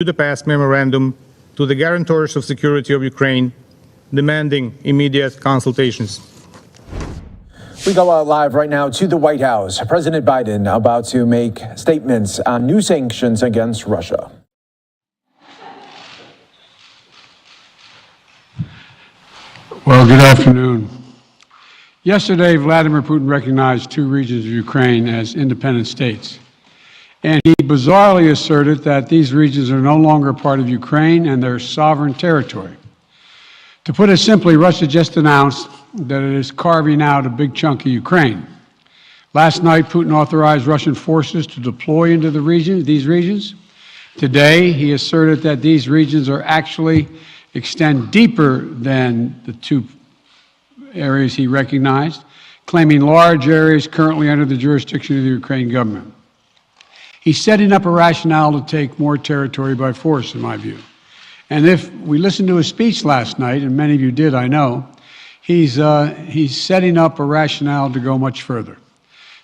the past memorandum to the guarantors of security of Ukraine, demanding immediate consultations. We go out live right now to the White House. President Biden about to make statements on new sanctions against Russia. Well, good afternoon. Yesterday, Vladimir Putin recognized two regions of Ukraine as independent states. And he bizarrely asserted that these regions are no longer part of Ukraine and their sovereign territory. To put it simply, Russia just announced that it is carving out a big chunk of Ukraine. Last night, Putin authorized Russian forces to deploy into these regions. Today, he asserted that these regions are actually extend deeper than the two areas he recognized, claiming large areas currently under the jurisdiction of the Ukrainian government. He's setting up a rationale to take more territory by force, in my view. And if we listened to his speech last night, and many of you did, I know, he's setting up a rationale to go much further.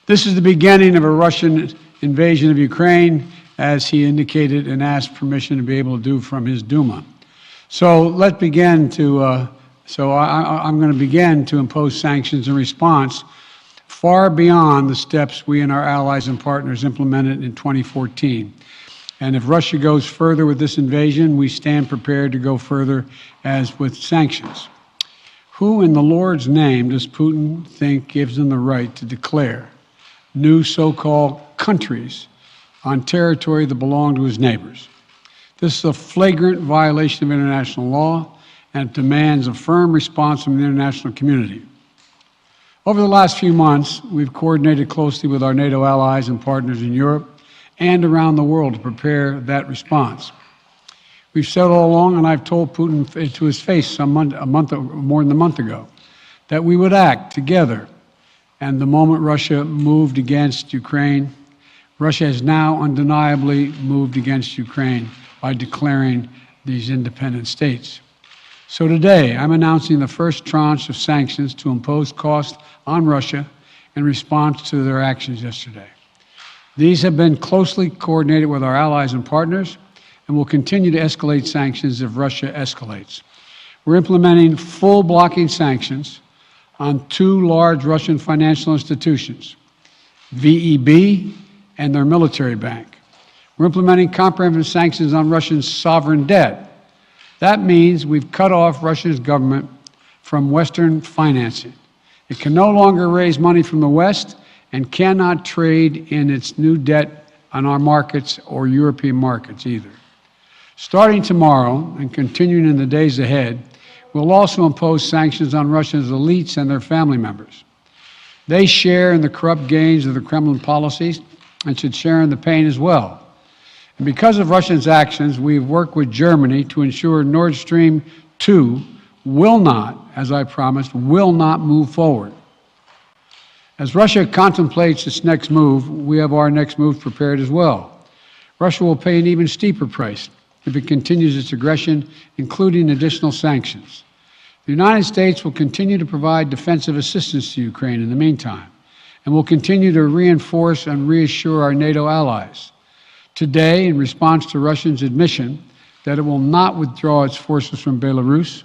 This is the beginning of a Russian invasion of Ukraine, as he indicated and asked permission to be able to do from his Duma. So let's begin to, I'm going to begin to impose sanctions in response far beyond the steps we and our allies and partners implemented in 2014. And if Russia goes further with this invasion, we stand prepared to go further as with sanctions. Who in the Lord's name does Putin think gives him the right to declare new so-called countries on territory that belong to his neighbors? This is a flagrant violation of international law and demands a firm response from the international community. Over the last few months, we've coordinated closely with our NATO allies and partners in Europe and around the world to prepare that response. We've said all along, and I've told Putin to his face more than a month ago, that we would act together. And the moment Russia moved against Ukraine, Russia has now undeniably moved against Ukraine by declaring these independent states. So today, I'm announcing the first tranche of sanctions to impose costs on Russia in response to their actions yesterday. These have been closely coordinated with our allies and partners and will continue to escalate sanctions if Russia escalates. We're implementing full blocking sanctions on two large Russian financial institutions, VEB and their military bank. We're implementing comprehensive sanctions on Russia's sovereign debt. That means we've cut off Russia's government from Western financing. It can no longer raise money from the West and cannot trade in its new debt on our markets or European markets either. Starting tomorrow and continuing in the days ahead, we'll also impose sanctions on Russia's elites and their family members. They share in the corrupt gains of the Kremlin policies and should share in the pain as well. And because of Russia's actions, we've worked with Germany to ensure Nord Stream 2 will not, as I promised, will not move forward. As Russia contemplates its next move, we have our next move prepared as well. Russia will pay an even steeper price if it continues its aggression, including additional sanctions. The United States will continue to provide defensive assistance to Ukraine in the meantime, and will continue to reinforce and reassure our NATO allies. Today, in response to Russia's admission that it will not withdraw its forces from Belarus,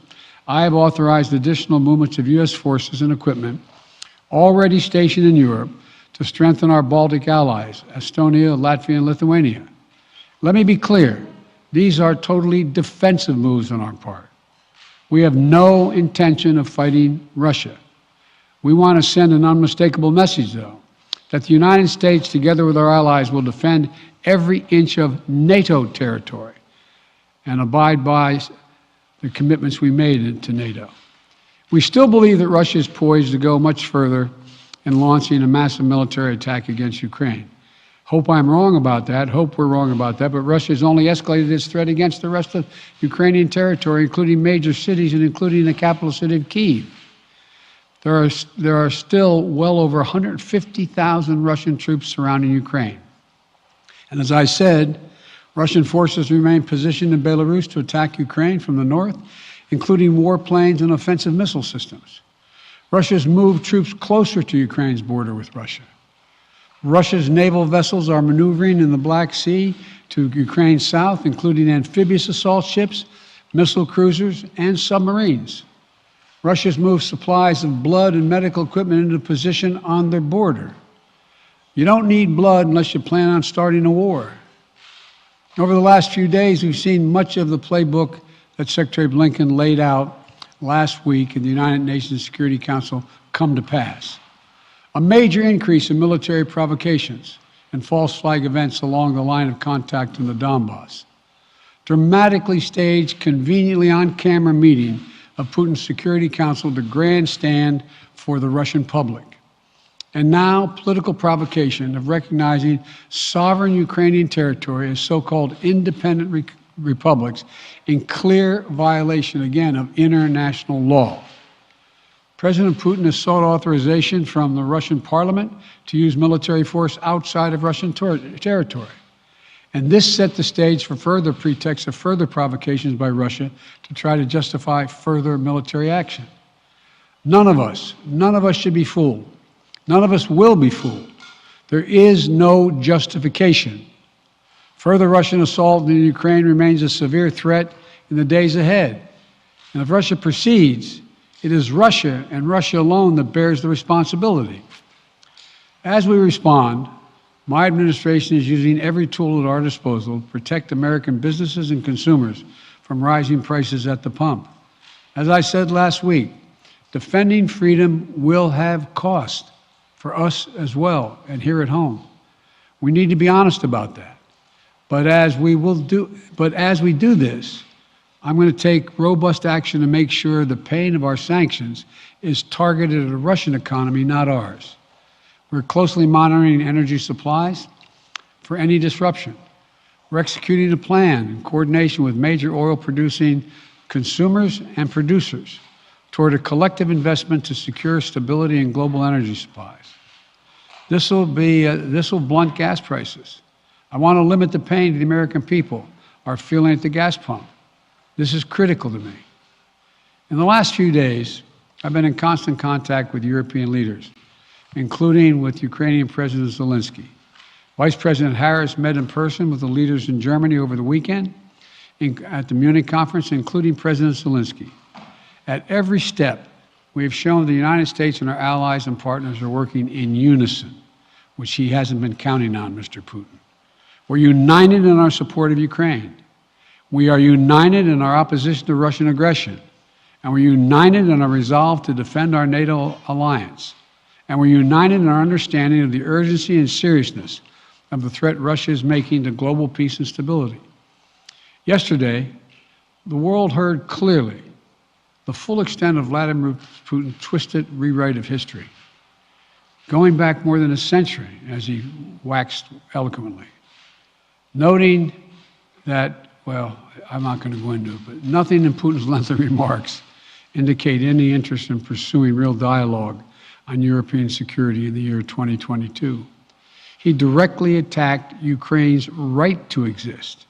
I have authorized additional movements of U.S. forces and equipment already stationed in Europe to strengthen our Baltic allies, Estonia, Latvia, and Lithuania. Let me be clear, these are totally defensive moves on our part. We have no intention of fighting Russia. We want to send an unmistakable message, though, that the United States, together with our allies, will defend every inch of NATO territory and abide by the commitments we made to NATO. We still believe that Russia is poised to go much further in launching a massive military attack against Ukraine. Hope I'm wrong about that, hope we're wrong about that, but Russia has only escalated its threat against the rest of Ukrainian territory, including major cities and including the capital city of Kyiv. There are still well over 150,000 Russian troops surrounding Ukraine. And as I said, Russian forces remain positioned in Belarus to attack Ukraine from the north, including warplanes and offensive missile systems. Russia's moved troops closer to Ukraine's border with Russia. Russia's naval vessels are maneuvering in the Black Sea to Ukraine's south, including amphibious assault ships, missile cruisers, and submarines. Russia's moved supplies of blood and medical equipment into position on their border. You don't need blood unless you plan on starting a war. Over the last few days, we've seen much of the playbook that Secretary Blinken laid out last week in the United Nations Security Council come to pass. A major increase in military provocations and false flag events along the line of contact in the Donbass. Dramatically staged, conveniently on-camera meeting of Putin's Security Council to grandstand for the Russian public. And now, political provocation of recognizing sovereign Ukrainian territory as so-called independent republics in clear violation, again, of international law. President Putin has sought authorization from the Russian parliament to use military force outside of Russian territory. And this set the stage for further pretexts of further provocations by Russia to try to justify further military action. None of us should be fooled. None of us will be fooled. There is no justification. Further Russian assault in Ukraine remains a severe threat in the days ahead. And if Russia proceeds, it is Russia and Russia alone that bears the responsibility. As we respond, my administration is using every tool at our disposal to protect American businesses and consumers from rising prices at the pump. As I said last week, defending freedom will have cost for us as well and here at home. We need to be honest about that. But as we do this, I'm going to take robust action to make sure the pain of our sanctions is targeted at the Russian economy, not ours. We're closely monitoring energy supplies for any disruption. We're executing a plan in coordination with major oil-producing consumers and producers toward a collective investment to secure stability in global energy supplies. This will blunt gas prices. I want to limit the pain the American people are feeling at the gas pump. This is critical to me. In the last few days, I've been in constant contact with European leaders, including with Ukrainian President Zelensky. Vice President Harris met in person with the leaders in Germany over the weekend at the Munich conference, including President Zelensky. At every step, we have shown the United States and our allies and partners are working in unison, which he hasn't been counting on, Mr. Putin. We're united in our support of Ukraine. We are united in our opposition to Russian aggression. And we're united in our resolve to defend our NATO alliance. And we're united in our understanding of the urgency and seriousness of the threat Russia is making to global peace and stability. Yesterday, the world heard clearly the full extent of Vladimir Putin's twisted rewrite of history, going back more than a century, as he waxed eloquently, noting that, well, I'm not going to go into it, but nothing in Putin's lengthy remarks indicate any interest in pursuing real dialogue on European security in the year 2022. He directly attacked Ukraine's right to exist.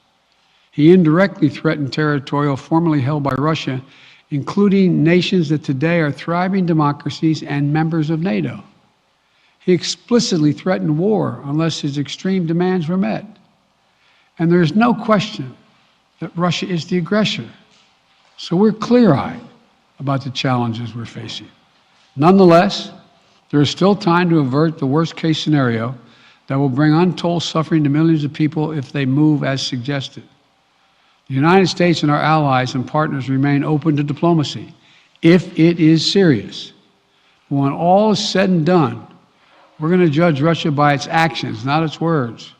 He indirectly threatened territory formerly held by Russia, including nations that today are thriving democracies and members of NATO. He explicitly threatened war unless his extreme demands were met. And there is no question that Russia is the aggressor. So we're clear-eyed about the challenges we're facing. Nonetheless, there is still time to avert the worst-case scenario that will bring untold suffering to millions of people if they move as suggested. The United States and our allies and partners remain open to diplomacy if it is serious. When all is said and done, we're going to judge Russia by its actions, not its words.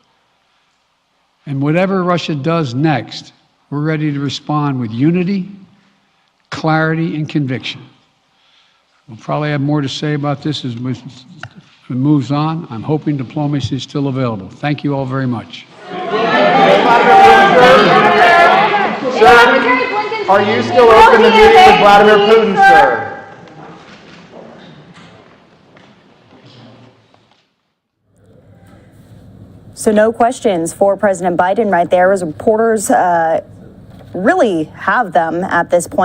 And whatever Russia does next, we're ready to respond with unity, clarity, and conviction. We'll probably have more to say about this as it moves on. I'm hoping diplomacy is still available. Thank you all very much. Sir, are you still open to meeting with Vladimir Putin, sir? So no questions for President Biden right there, as reporters really have them at this point.